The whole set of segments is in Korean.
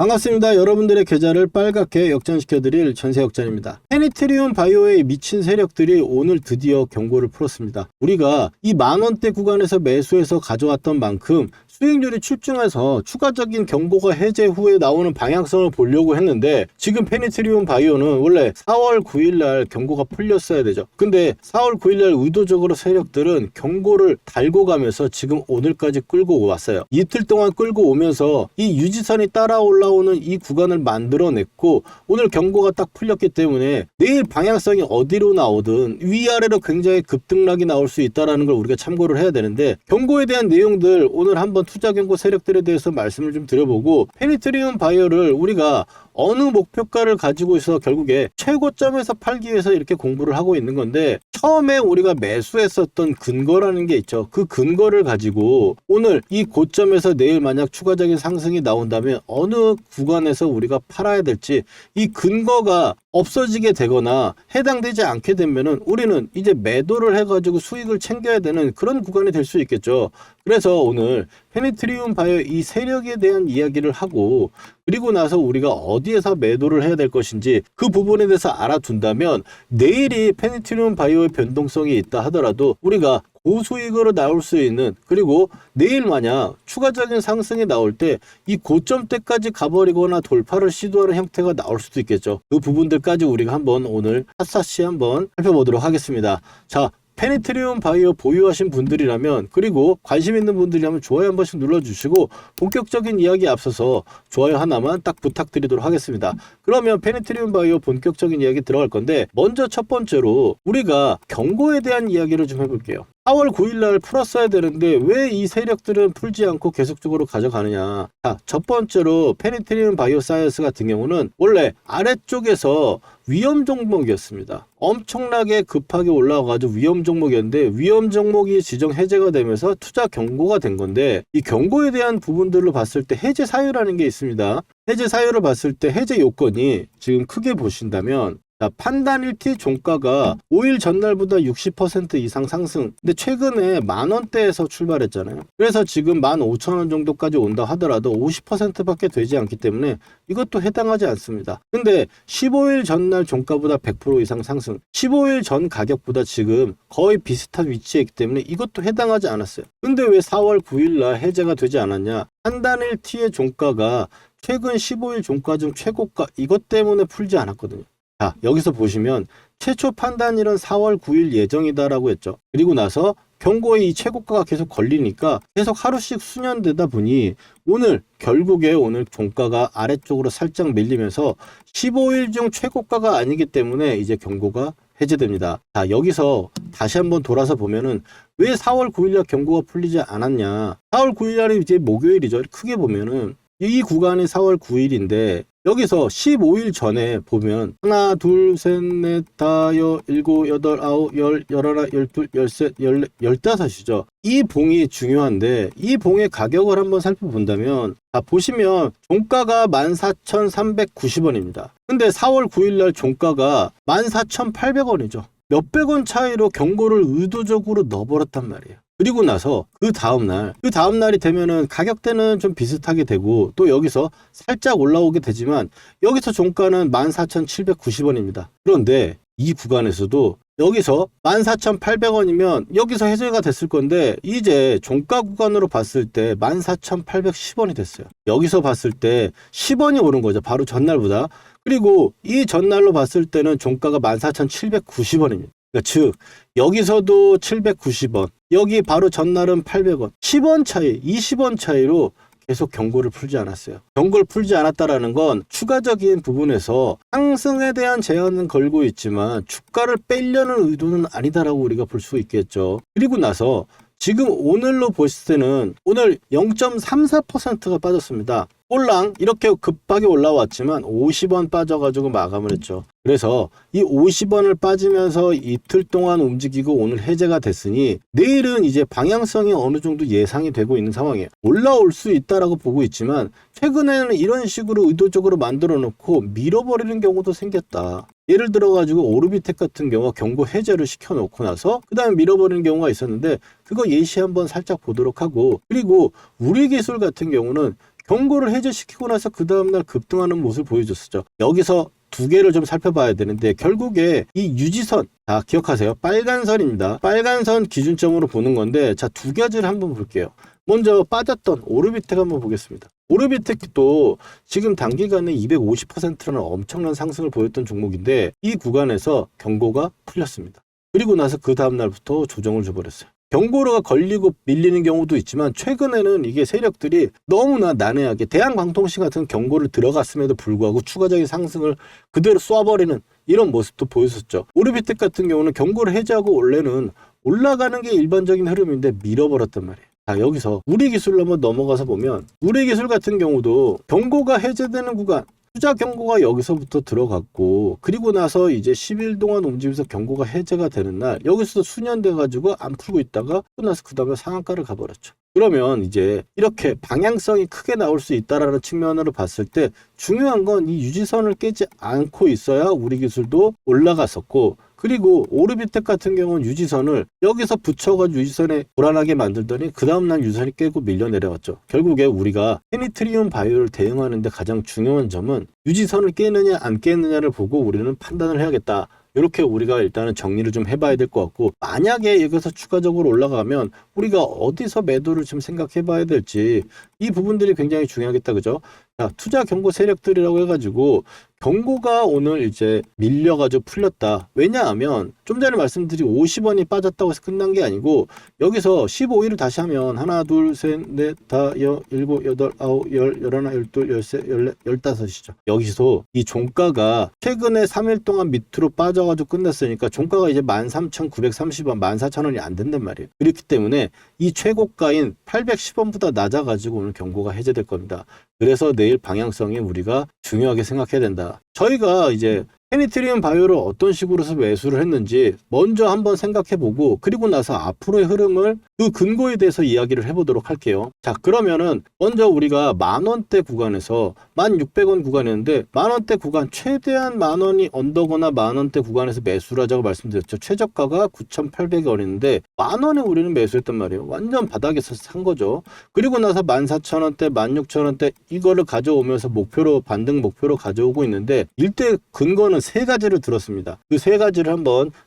반갑습니다. 여러분들의 계좌를 빨갛게 역전시켜드릴 전세역전입니다. 페니트리온 바이오에 미친 세력들이 오늘 드디어 경고를 풀었습니다. 우리가 이 만원대 구간에서 매수해서 가져왔던 만큼 수익률이 출중해서 추가적인 경고가 해제 후에 나오는 방향성을 보려고 했는데, 지금 페니트리온 바이오는 원래 4월 9일날 경고가 풀렸어야 되죠. 근데 4월 9일날 의도적으로 세력들은 경고를 달고 가면서 지금 오늘까지 끌고 왔어요. 이틀 동안 끌고 오면서 이 유지선이 따라 올라오는 이 구간을 만들어냈고, 오늘 경고가 딱 풀렸기 때문에 내일 방향성이 어디로 나오든 위아래로 굉장히 급등락이 나올 수 있다는 걸 우리가 참고를 해야 되는데, 경고에 대한 내용들 오늘 한번 투자 경고 세력들에 대해서 말씀을 좀 드려보고, 페니트리온 바이오를 우리가 어느 목표가를 가지고 있어 결국에 최고점에서 팔기 위해서 이렇게 공부를 하고 있는 건데, 처음에 우리가 매수했었던 근거라는 게 있죠. 그 근거를 가지고 오늘 이 고점에서 내일 만약 추가적인 상승이 나온다면 어느 구간에서 우리가 팔아야 될지, 이 근거가 없어지게 되거나 해당되지 않게 되면은 우리는 이제 매도를 해가지고 수익을 챙겨야 되는 그런 구간이 될 수 있겠죠. 그래서 오늘 페니트리온 바이오 이 세력에 대한 이야기를 하고, 그리고 나서 우리가 어디에서 매도를 해야 될 것인지 그 부분에 대해서 알아둔다면, 내일이 페니트리온 바이오의 변동성이 있다 하더라도 우리가 고수익으로 나올 수 있는, 그리고 내일 만약 추가적인 상승이 나올 때 이 고점대까지 가버리거나 돌파를 시도하는 형태가 나올 수도 있겠죠. 그 부분들까지 우리가 한번 오늘 샅샅이 한번 살펴보도록 하겠습니다. 자, 페니트리온 바이오 보유하신 분들이라면, 그리고 관심 있는 분들이라면 좋아요 한 번씩 눌러주시고, 본격적인 이야기에 앞서서 좋아요 하나만 딱 부탁드리도록 하겠습니다. 그러면 페니트리온 바이오 본격적인 이야기 들어갈 건데, 먼저 첫 번째로 우리가 경고에 대한 이야기를 좀 해볼게요. 4월 9일날 풀었어야 되는데 왜 이 세력들은 풀지 않고 계속적으로 가져가느냐. 자, 첫 번째로 페니트리온 바이오사이언스 같은 경우는 원래 아래쪽에서 위험 종목이었습니다. 엄청나게 급하게 올라와가지고 위험 종목이었는데, 위험 종목이 지정 해제가 되면서 투자 경고가 된 건데, 이 경고에 대한 부분들로 봤을 때 해제 사유라는 게 있습니다. 해제 사유를 봤을 때 해제 요건이 지금 크게 보신다면, 자, 판단 일티 종가가 5일 전날보다 60% 이상 상승. 근데 최근에 만원대에서 출발했잖아요. 그래서 지금 15,000원 정도까지 온다 하더라도 50%밖에 되지 않기 때문에 이것도 해당하지 않습니다. 근데 15일 전날 종가보다 100% 이상 상승, 15일 전 가격보다 지금 거의 비슷한 위치에 있기 때문에 이것도 해당하지 않았어요. 근데 왜 4월 9일날 해제가 되지 않았냐? 판단 일티의 종가가 최근 15일 종가 중 최고가, 이것 때문에 풀지 않았거든요. 자, 여기서 보시면 최초 판단일은 4월 9일 예정이다라고 했죠. 그리고 나서 경고에 이 최고가가 계속 걸리니까 계속 하루씩 수년되다 보니 오늘 결국에 오늘 종가가 아래쪽으로 살짝 밀리면서 15일 중 최고가가 아니기 때문에 이제 경고가 해제됩니다. 자, 여기서 다시 한번 돌아서 보면은 왜 4월 9일날 경고가 풀리지 않았냐. 4월 9일날이 이제 목요일이죠. 크게 보면은 이 구간이 4월 9일인데 여기서 15일 전에 보면 하나, 둘, 셋, 넷, 다섯, 일곱, 여덟, 아홉, 열, 열하나, 열둘, 열셋, 열넷, 열다섯이죠. 이 봉이 중요한데, 이 봉의 가격을 한번 살펴본다면, 자, 보시면 종가가 14,390원입니다. 근데 4월 9일날 종가가 14,800원이죠. 몇백 원 차이로 경고를 의도적으로 넣어버렸단 말이에요. 그리고 나서 그 다음날이 되면은 가격대는 좀 비슷하게 되고, 또 여기서 살짝 올라오게 되지만 여기서 종가는 14,790원입니다. 그런데 이 구간에서도 여기서 14,800원이면 여기서 해제가 됐을 건데, 이제 종가 구간으로 봤을 때 14,810원이 됐어요. 여기서 봤을 때 10원이 오른 거죠. 바로 전날보다. 그리고 이 전날로 봤을 때는 종가가 14,790원입니다. 그러니까 즉 여기서도 790원, 여기 바로 전날은 800원, 10원 차이, 20원 차이로 계속 경고를 풀지 않았어요. 경고를 풀지 않았다라는 건 추가적인 부분에서 상승에 대한 제한은 걸고 있지만 주가를 빼려는 의도는 아니다라고 우리가 볼 수 있겠죠. 그리고 나서 지금 오늘로 보실 때는 오늘 0.34%가 빠졌습니다. 꼴랑 이렇게 급하게 올라왔지만 50원 빠져가지고 마감을 했죠. 그래서 이 50원을 빠지면서 이틀 동안 움직이고 오늘 해제가 됐으니 내일은 이제 방향성이 어느 정도 예상이 되고 있는 상황이에요. 올라올 수 있다라고 보고 있지만 최근에는 이런 식으로 의도적으로 만들어 놓고 밀어버리는 경우도 생겼다. 예를 들어 가지고 오르비텍 같은 경우가 경고 해제를 시켜 놓고 나서 그 다음에 밀어버리는 경우가 있었는데, 그거 예시 한번 살짝 보도록 하고, 그리고 우리기술 같은 경우는 경고를 해제시키고 나서 그 다음날 급등하는 모습을 보여줬었죠. 여기서 두 개를 좀 살펴봐야 되는데 결국에 이 유지선, 자 기억하세요. 빨간 선입니다. 빨간 선 기준점으로 보는 건데 자 두 가지를 한번 볼게요. 먼저 빠졌던 오르비텍 한번 보겠습니다. 오르비텍도 지금 단기간에 250%라는 엄청난 상승을 보였던 종목인데 이 구간에서 경고가 풀렸습니다. 그리고 나서 그 다음날부터 조정을 줘버렸어요. 경고가 걸리고 밀리는 경우도 있지만 최근에는 이게 세력들이 너무나 난해하게 대한광통시 같은 경고를 들어갔음에도 불구하고 추가적인 상승을 그대로 쏴버리는 이런 모습도 보였었죠. 오르비텍 같은 경우는 경고를 해제하고 원래는 올라가는 게 일반적인 흐름인데 밀어버렸단 말이에요. 자, 여기서 우리기술로 한번 넘어가서 보면 우리기술 같은 경우도 경고가 해제되는 구간, 투자 경고가 여기서부터 들어갔고 그리고 나서 이제 10일 동안 움직이면서 경고가 해제가 되는 날 여기서 수년 돼가지고 안 풀고 있다가 끝나서 그 다음에 상한가를 가버렸죠. 그러면 이제 이렇게 방향성이 크게 나올 수 있다라는 측면으로 봤을 때 중요한 건 이 유지선을 깨지 않고 있어야 우리 기술도 올라갔었고 그리고 오르비텍 같은 경우는 유지선을 여기서 붙여가지고 유지선에 불안하게 만들더니 그 다음날 유지선이 깨고 밀려 내려왔죠. 결국에 우리가 페니트리움 바이오를 대응하는데 가장 중요한 점은 유지선을 깨느냐 안 깨느냐를 보고 우리는 판단을 해야겠다. 이렇게 우리가 일단은 정리를 좀 해봐야 될 것 같고 만약에 여기서 추가적으로 올라가면 우리가 어디서 매도를 좀 생각해 봐야 될지 이 부분들이 굉장히 중요하겠다. 그죠? 자, 투자 경고 세력들이라고 해가지고 경고가 오늘 이제 밀려가지고 풀렸다. 왜냐하면 좀 전에 말씀드린 50원이 빠졌다고 해서 끝난 게 아니고 여기서 15일을 다시 하면 하나 둘셋넷 다 일곱 여덟 아홉 열 열하나 열둘 열세 열네 열다섯이죠. 여기서 이 종가가 최근에 3일 동안 밑으로 빠져가지고 끝났으니까 종가가 이제 13,930원 14,000원이 안 된단 말이에요. 그렇기 때문에 이 최고가인 810원보다 낮아가지고 오늘 경고가 해제될 겁니다. 그래서 내일 방향성이 우리가 중요하게 생각해야 된다. 저희가 이제 페니트리움 바이오를 어떤 식으로 해서 매수를 했는지 먼저 한번 생각해보고 그리고 나서 앞으로의 흐름을 그 근거에 대해서 이야기를 해보도록 할게요. 자, 그러면은 먼저 우리가 만원대 구간에서 1,600원 구간이었는데 만원대 구간 최대한 만원이 언더거나 만원대 구간에서 매수를 하자고 말씀드렸죠. 최저가가 9,800원인데 만원에 우리는 매수했단 말이에요. 완전 바닥에서 산 거죠. 그리고 나서 14,000원대 16,000원대 이거를 가져오면서 목표로 반등 목표로 가져오고 있는데 일대 근거는 세 가지를 들었습니다. 그 세 가지를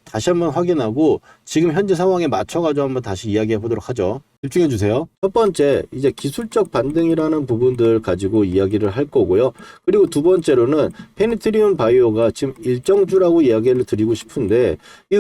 다시 한번 확인하고 지금 현재 상황에 맞춰가지고 한번 다시 이야기해 보도록 하죠. 집중해 주세요. 첫 번째, 이제 기술적 반등이라는 부분들 가지고 이야기를 할 거고요. 그리고 두 번째로는 페니트리움 바이오가 지금 일정주라고 이야기를 드리고 싶은데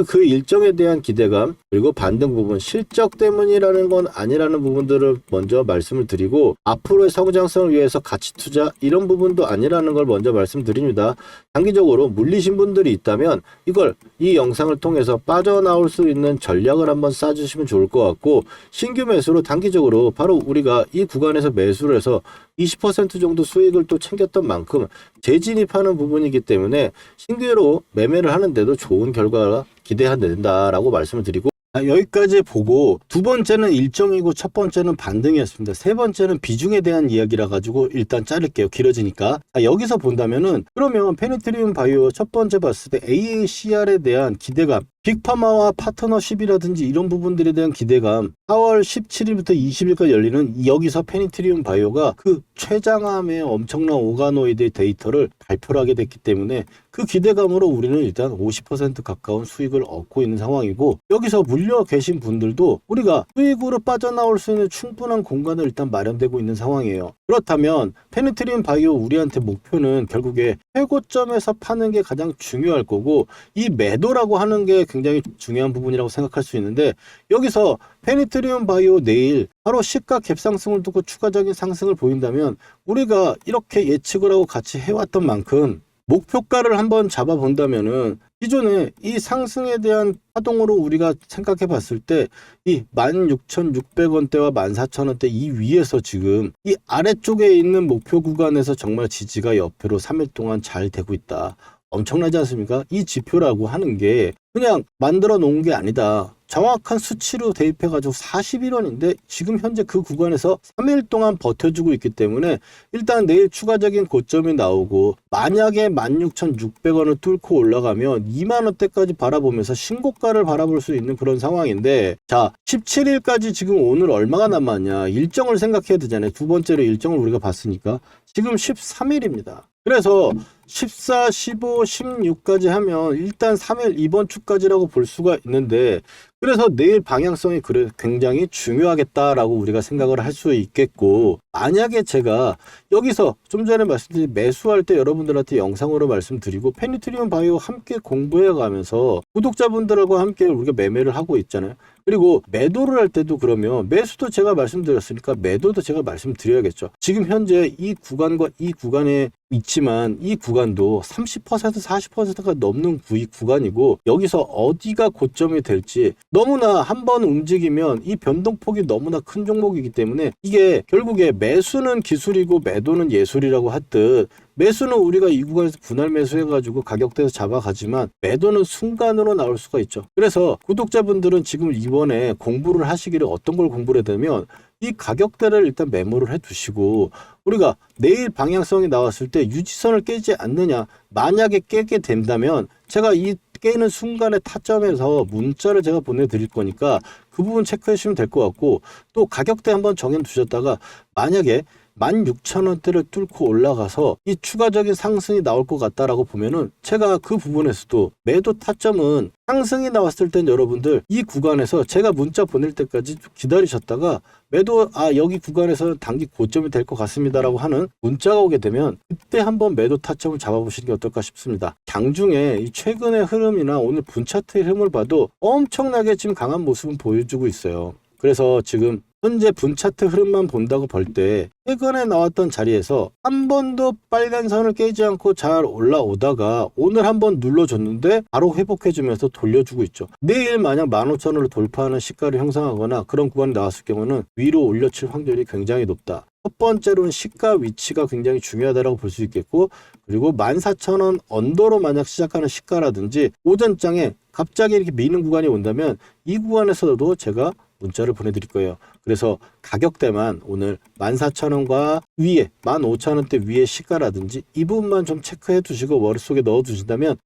그 일정에 대한 기대감 그리고 반등 부분 실적 때문이라는 건 아니라는 부분들을 먼저 말씀을 드리고 앞으로의 성장성을 위해서 가치 투자 이런 부분도 아니라는 걸 먼저 말씀드립니다. 단기적으로 물리신 분들이 있다면 이걸 이 영상을 통해서 빠져나올 수 있는 전략을 한번 쌓아주시면 좋을 것 같고 신규 매수로 단기적으로 바로 우리가 이 구간에서 매수를 해서 20% 정도 수익을 또 챙겼던 만큼 재진입하는 부분이기 때문에 신규로 매매를 하는데도 좋은 결과가 기대한다라고 말씀을 드리고 여기까지 보고 두 번째는 일정이고 첫 번째는 반등이었습니다. 세 번째는 비중에 대한 이야기라 가지고 일단 자를게요. 길어지니까. 여기서 본다면은 그러면 페니트리움 바이오 첫 번째 봤을 때 AACR에 대한 기대감 빅파마와 파트너십이라든지 이런 부분들에 대한 기대감 4월 17일부터 20일까지 열리는 여기서 페니트리움 바이오가 그 최장암의 엄청난 오가노이드 데이터를 발표를 하게 됐기 때문에 그 기대감으로 우리는 일단 50% 가까운 수익을 얻고 있는 상황이고 여기서 물려 계신 분들도 우리가 수익으로 빠져나올 수 있는 충분한 공간을 일단 마련되고 있는 상황이에요. 그렇다면 페니트리움 바이오 우리한테 목표는 결국에 최고점에서 파는 게 가장 중요할 거고 이 매도라고 하는 게 굉장히 중요한 부분이라고 생각할 수 있는데 여기서 페니트리움 바이오 내일 바로 시가 갭상승을 두고 추가적인 상승을 보인다면 우리가 이렇게 예측을 하고 같이 해왔던 만큼 목표가를 한번 잡아본다면은 기존에 이 상승에 대한 파동으로 우리가 생각해 봤을 때 이 16,600원대와 14,000원대 이 위에서 지금 이 아래쪽에 있는 목표 구간에서 정말 지지가 옆으로 3일 동안 잘 되고 있다. 엄청나지 않습니까? 이 지표라고 하는 게 그냥 만들어 놓은 게 아니다. 정확한 수치로 대입해가지고 41원인데 지금 현재 그 구간에서 3일 동안 버텨주고 있기 때문에 일단 내일 추가적인 고점이 나오고 만약에 16,600원을 뚫고 올라가면 2만원대까지 바라보면서 신고가를 바라볼 수 있는 그런 상황인데, 자 17일까지 지금 오늘 얼마가 남았냐, 일정을 생각해야 되잖아요. 두 번째로 일정을 우리가 봤으니까 지금 13일입니다. 그래서 14, 15, 16까지 하면 일단 3일 이번 주까지라고 볼 수가 있는데, 그래서 내일 방향성이 굉장히 중요하겠다라고 우리가 생각을 할 수 있겠고, 만약에 제가 여기서 좀 전에 말씀드린 매수할 때 여러분들한테 영상으로 말씀드리고 페니트리온 바이오 함께 공부해 가면서 구독자분들하고 함께 우리가 매매를 하고 있잖아요. 그리고 매도를 할 때도 그러면 매수도 제가 말씀드렸으니까 매도도 제가 말씀드려야겠죠. 지금 현재 이 구간과 이 구간에 있지만 이 구간도 30% 40%가 넘는 구간이고, 여기서 어디가 고점이 될지 너무나 한번 움직이면 이 변동폭이 너무나 큰 종목이기 때문에 이게 결국에 매수는 기술이고 매도는 예술이라고 하듯, 매수는 우리가 이 구간에서 분할 매수해가지고 가격대에서 잡아가지만 매도는 순간으로 나올 수가 있죠. 그래서 구독자분들은 지금 이번에 공부를 하시기를 어떤 걸 공부를 해야 되면 이 가격대를 일단 메모를 해두시고, 우리가 내일 방향성이 나왔을 때 유지선을 깨지 않느냐, 만약에 깨게 된다면 제가 이 깨는 순간의 타점에서 문자를 제가 보내드릴 거니까 그 부분 체크해 주시면 될 것 같고, 또 가격대 한번 정해 두셨다가 만약에 16,000원대를 뚫고 올라가서 이 추가적인 상승이 나올 것 같다라고 보면은 제가 그 부분에서도 매도 타점은 상승이 나왔을 땐 여러분들 이 구간에서 제가 문자 보낼 때까지 기다리셨다가 매도 여기 구간에서 단기 고점이 될 것 같습니다라고 하는 문자가 오게 되면 그때 한번 매도 타점을 잡아보시는 게 어떨까 싶습니다. 장중에 이 최근의 흐름이나 오늘 분차트의 흐름을 봐도 엄청나게 지금 강한 모습은 보여주고 있어요. 그래서 지금 현재 분차트 흐름만 본다고 볼 때 최근에 나왔던 자리에서 한 번도 빨간 선을 깨지 않고 잘 올라오다가 오늘 한번 눌러줬는데 바로 회복해주면서 돌려주고 있죠. 내일 만약 15,000원을 돌파하는 시가를 형성하거나 그런 구간이 나왔을 경우는 위로 올려칠 확률이 굉장히 높다. 첫 번째로는 시가 위치가 굉장히 중요하다고 볼 수 있겠고, 그리고 14,000원 언더로 만약 시작하는 시가라든지 오전장에 갑자기 이렇게 미는 구간이 온다면 이 구간에서도 제가 문자를 보내드릴 거예요. 그래서 가격대만 오늘 14,000원과 위에 15,000원대 위에 시가라든지 이 부분만 좀 체크해 두시고 머릿속에 넣어 두신다면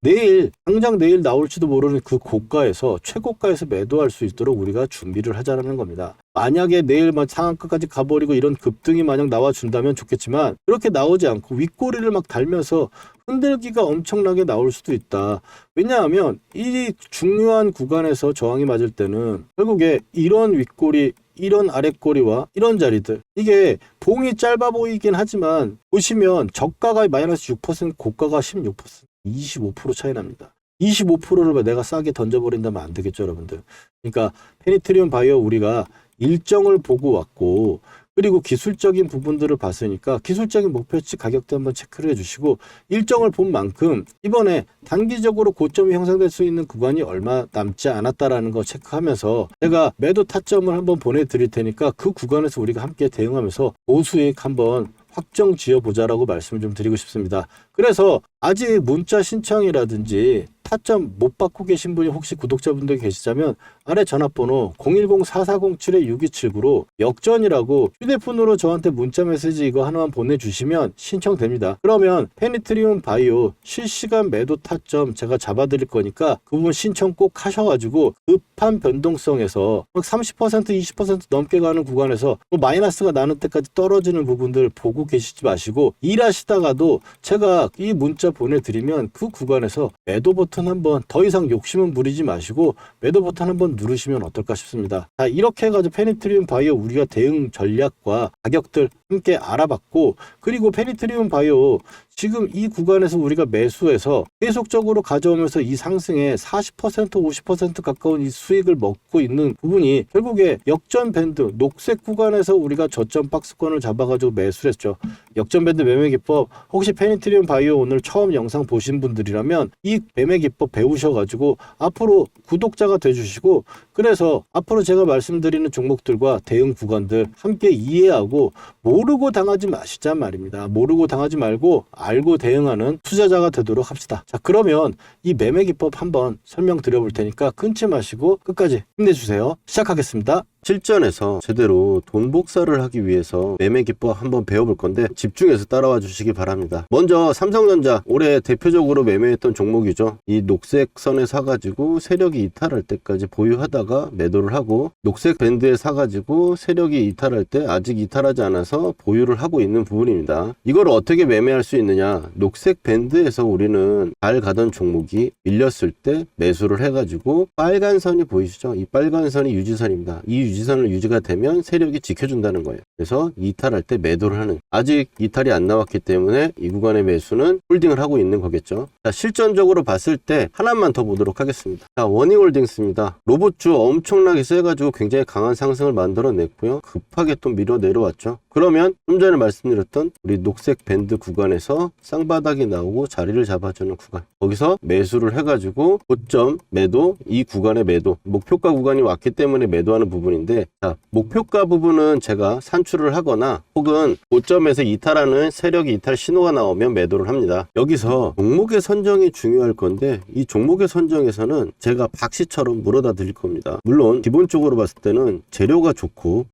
당장 내일 나올지도 모르는 그 고가에서 최고가에서 매도할 수 있도록 우리가 준비를 하자는 겁니다. 만약에 내일 상한가까지 가버리고 이런 급등이 만약 나와준다면 좋겠지만 그렇게 나오지 않고 윗꼬리를 막 달면서 흔들기가 엄청나게 나올 수도 있다. 왜냐하면 이 중요한 구간에서 저항이 맞을 때는 결국에 이런 윗꼬리, 이런 아랫꼬리와 이런 자리들, 이게 봉이 짧아 보이긴 하지만 보시면 저가가 마이너스 6%, 고가가 16%, 25% 차이 납니다. 25%를 내가 싸게 던져버린다면 안 되겠죠, 여러분들. 그러니까 페니트리온 바이오 우리가 일정을 보고 왔고, 그리고 기술적인 부분들을 봤으니까 기술적인 목표치 가격대 한번 체크를 해주시고, 일정을 본 만큼 이번에 단기적으로 고점이 형성될 수 있는 구간이 얼마 남지 않았다라는 거 체크하면서 제가 매도 타점을 한번 보내드릴 테니까 그 구간에서 우리가 함께 대응하면서 고수익 한번 확정 지어보자라고 말씀을 좀 드리고 싶습니다. 그래서 아직 문자 신청이라든지 타점 못 받고 계신 분이 혹시 구독자분들 계시자면 아래 전화번호 010-4407-6279로 역전이라고 휴대폰으로 저한테 문자 메시지 이거 하나만 보내주시면 신청됩니다. 그러면 페니트리온 바이오 실시간 매도 타점 제가 잡아드릴 거니까 그 부분 신청 꼭 하셔가지고 급한 변동성에서 30% 20% 넘게 가는 구간에서 마이너스가 나는 때까지 떨어지는 부분들 보고 계시지 마시고, 일하시다가도 제가 이 문자 보내드리면 그 구간에서 매도 버튼 한번 더 이상 욕심은 부리지 마시고 매도 버튼 한번 누르시면 어떨까 싶습니다. 자, 이렇게 해가지고 페니트리온 바이오 우리가 대응 전략과 가격들 함께 알아봤고, 그리고 페니트리온 바이오 지금 이 구간에서 우리가 매수해서 계속적으로 가져오면서 이 상승에 40% 50% 가까운 이 수익을 먹고 있는 부분이 결국에 역전 밴드 녹색 구간에서 우리가 저점 박스권을 잡아가지고 매수를 했죠. 역전 밴드 매매 기법, 혹시 페니트리온 바이오 오늘 처음 영상 보신 분들이라면 이 매매 기법 배우셔가지고 앞으로 구독자가 돼주시고 그래서 앞으로 제가 말씀드리는 종목들과 대응 구간들 함께 이해하고 모르고 당하지 마시자 말입니다. 모르고 당하지 말고 알고 대응하는 투자자가 되도록 합시다. 자, 그러면 이 매매 기법 한번 설명드려 볼 테니까 끊지 마시고 끝까지 힘내주세요. 시작하겠습니다. 실전에서 제대로 돈 복사를 하기 위해서 매매 기법 한번 배워볼 건데 집중해서 따라와 주시기 바랍니다. 먼저 삼성전자 올해 대표적으로 매매했던 종목이죠. 이 녹색 선에 사가지고 세력이 이탈할 때까지 보유하다가 매도를 하고, 녹색 밴드에 사가지고 세력이 이탈할 때 아직 이탈하지 않아서 보유를 하고 있는 부분입니다. 이걸 어떻게 매매할 수 있느냐, 녹색 밴드에서 우리는 잘 가던 종목이 밀렸을 때 매수를 해가지고 빨간 선이 보이시죠? 이 빨간 선이 유지선입니다. 이 유지선을 유지가 되면 세력이 지켜준다는 거예요. 그래서 이탈할 때 매도를 하는, 아직 이탈이 안 나왔기 때문에 이 구간의 매수는 홀딩을 하고 있는 거겠죠. 자, 실전적으로 봤을 때 하나만 더 보도록 하겠습니다. 자, 원희홀딩스입니다. 로봇주 엄청나게 세가지고 굉장히 강한 상승을 만들어냈고요. 급하게 또 밀어 내려왔죠. 그러면 좀 전에 말씀드렸던 우리 녹색 밴드 구간에서 쌍바닥이 나오고 자리를 잡아주는 구간, 거기서 매수를 해가지고 고점 매도, 이 구간의 매도, 목표가 구간이 왔기 때문에 매도하는 부분인데, 자, 목표가 부분은 제가 산출을 하거나 혹은 고점에서 이탈하는 세력이 이탈 신호가 나오면 매도를 합니다. 여기서 종목의 선정이 중요할 건데, 이 종목의 선정에서는 제가 박씨처럼 물어다 드릴 겁니다. 물론 기본적으로 봤을 때는 재료가 좋고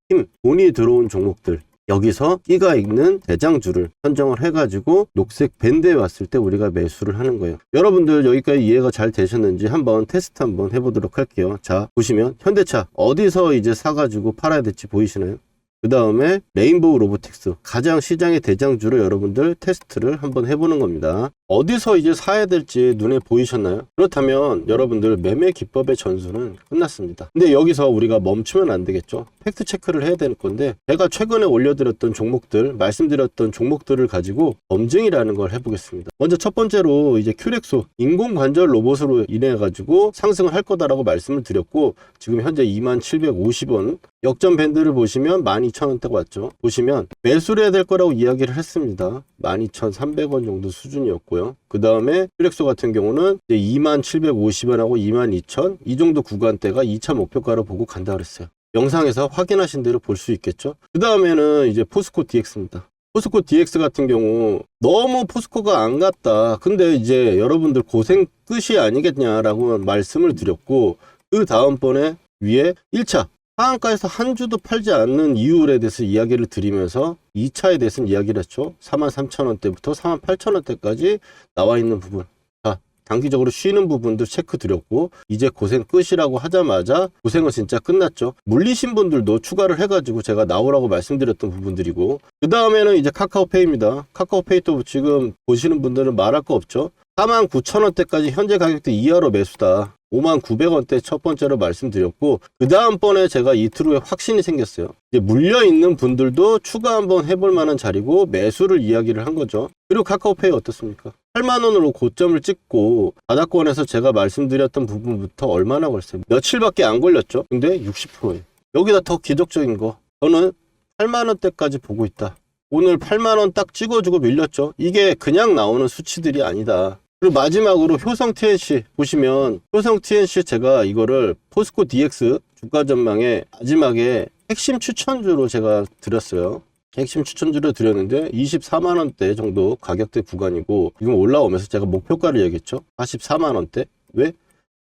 돈이 들어온 종목들, 여기서 끼가 있는 대장주를 선정을 해가지고 녹색 밴드에 왔을 때 우리가 매수를 하는 거예요. 여러분들 여기까지 이해가 잘 되셨는지 한번 테스트 한번 해보도록 할게요. 자, 보시면 현대차 어디서 이제 사가지고 팔아야 될지 보이시나요? 그 다음에 레인보우 로보틱스, 가장 시장의 대장주로 여러분들 테스트를 한번 해보는 겁니다. 어디서 이제 사야 될지 눈에 보이셨나요? 그렇다면 여러분들 매매 기법의 전수는 끝났습니다. 근데 여기서 우리가 멈추면 안 되겠죠. 팩트 체크를 해야 될 건데, 제가 최근에 올려드렸던 종목들, 말씀드렸던 종목들을 가지고 검증이라는 걸 해보겠습니다. 먼저 첫 번째로 이제 큐렉소, 인공관절 로봇으로 인해 가지고 상승을 할 거다라고 말씀을 드렸고, 지금 현재 2750원, 역전 밴드를 보시면 12,000원대가 왔죠. 보시면 매수를 해야 될 거라고 이야기를 했습니다. 12,300원 정도 수준이었고요. 그 다음에 퓨렉소 같은 경우는 이제 2750원하고 22,000, 이 정도 구간대가 2차 목표가로 보고 간다 그랬어요. 영상에서 확인하신 대로 볼 수 있겠죠. 그 다음에는 이제 포스코 DX입니다. 포스코 DX 같은 경우 너무 포스코가 안 갔다, 근데 이제 여러분들 고생 끝이 아니겠냐라고 말씀을 드렸고, 그 다음번에 위에 1차 하한가에서 한 주도 팔지 않는 이유에 대해서 이야기를 드리면서 2차에 대해서는 이야기를 했죠. 43,000원대부터 48,000원대까지 나와 있는 부분, 자, 단기적으로 쉬는 부분도 체크 드렸고, 이제 고생 끝이라고 하자마자 고생은 진짜 끝났죠. 물리신 분들도 추가를 해가지고 제가 나오라고 말씀드렸던 부분들이고, 그 다음에는 이제 카카오페이입니다. 카카오페이도 지금 보시는 분들은 말할 거 없죠. 49,000원대까지 현재 가격대 이하로 매수다. 59,000원대 첫 번째로 말씀드렸고, 그 다음번에 제가 이틀 후에 확신이 생겼어요. 이제 물려있는 분들도 추가 한번 해볼 만한 자리고 매수를 이야기를 한 거죠. 그리고 카카오페이 어떻습니까? 8만원으로 고점을 찍고 바닥권에서 제가 말씀드렸던 부분부터 얼마나 걸렸어요? 며칠밖에 안 걸렸죠. 근데 60%예요. 여기다 더 기적적인 거, 저는 8만원대까지 보고 있다. 오늘 8만원 딱 찍어주고 밀렸죠. 이게 그냥 나오는 수치들이 아니다. 그리고 마지막으로 효성 TNC 보시면, 효성 TNC 제가 이거를 포스코 DX 주가 전망에 마지막에 핵심 추천주로 제가 드렸어요. 핵심 추천주로 드렸는데 24만원대 정도 가격대 구간이고, 지금 올라오면서 제가 목표가를 얘기했죠. 44만원대. 왜?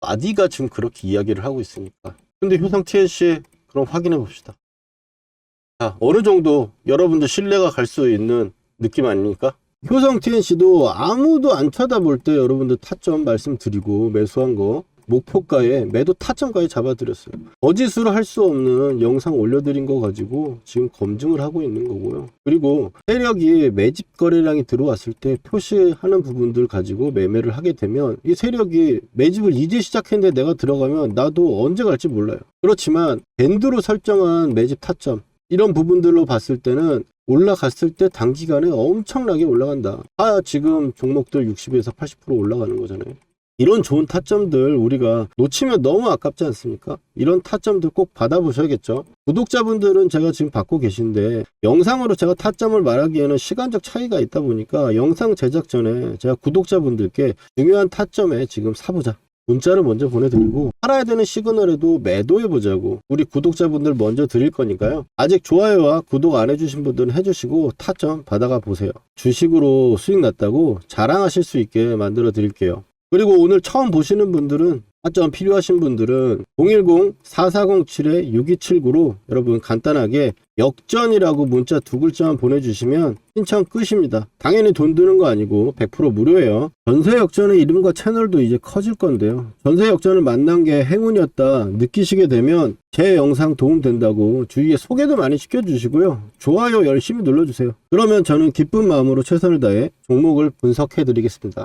마디가 지금 그렇게 이야기를 하고 있으니까. 근데 효성 TNC 그럼 확인해 봅시다. 자, 어느 정도 여러분들 신뢰가 갈 수 있는 느낌 아닙니까? 효성 TNC도 아무도 안 쳐다볼 때 여러분들 타점 말씀드리고 매수한 거 목표가에 매도 타점까지 잡아드렸어요. 거짓으로 할 수 없는 영상 올려드린 거 가지고 지금 검증을 하고 있는 거고요. 그리고 세력이 매집 거래량이 들어왔을 때 표시하는 부분들 가지고 매매를 하게 되면, 이 세력이 매집을 이제 시작했는데 내가 들어가면 나도 언제 갈지 몰라요. 그렇지만 밴드로 설정한 매집 타점, 이런 부분들로 봤을 때는 올라갔을 때 단기간에 엄청나게 올라간다. 지금 종목들 60에서 80% 올라가는 거잖아요. 이런 좋은 타점들 우리가 놓치면 너무 아깝지 않습니까? 이런 타점들 꼭 받아보셔야겠죠. 구독자분들은 제가 지금 받고 계신데, 영상으로 제가 타점을 말하기에는 시간적 차이가 있다 보니까 영상 제작 전에 제가 구독자분들께 중요한 타점에 지금 사보자, 문자를 먼저 보내드리고 팔아야 되는 시그널에도 매도해보자고 우리 구독자분들 먼저 드릴 거니까요. 아직 좋아요와 구독 안 해주신 분들은 해주시고 타점 받아가 보세요. 주식으로 수익 났다고 자랑하실 수 있게 만들어 드릴게요. 그리고 오늘 처음 보시는 분들은 타점 필요하신 분들은 010-4407-6279로 여러분 간단하게 역전이라고 문자 2글자만 보내주시면 신청 끝입니다. 당연히 돈 드는 거 아니고 100% 무료예요. 전세 역전의 이름과 채널도 이제 커질 건데요. 전세 역전을 만난 게 행운이었다 느끼시게 되면 제 영상 도움된다고 주위에 소개도 많이 시켜주시고요. 좋아요 열심히 눌러주세요. 그러면 저는 기쁜 마음으로 최선을 다해 종목을 분석해 드리겠습니다.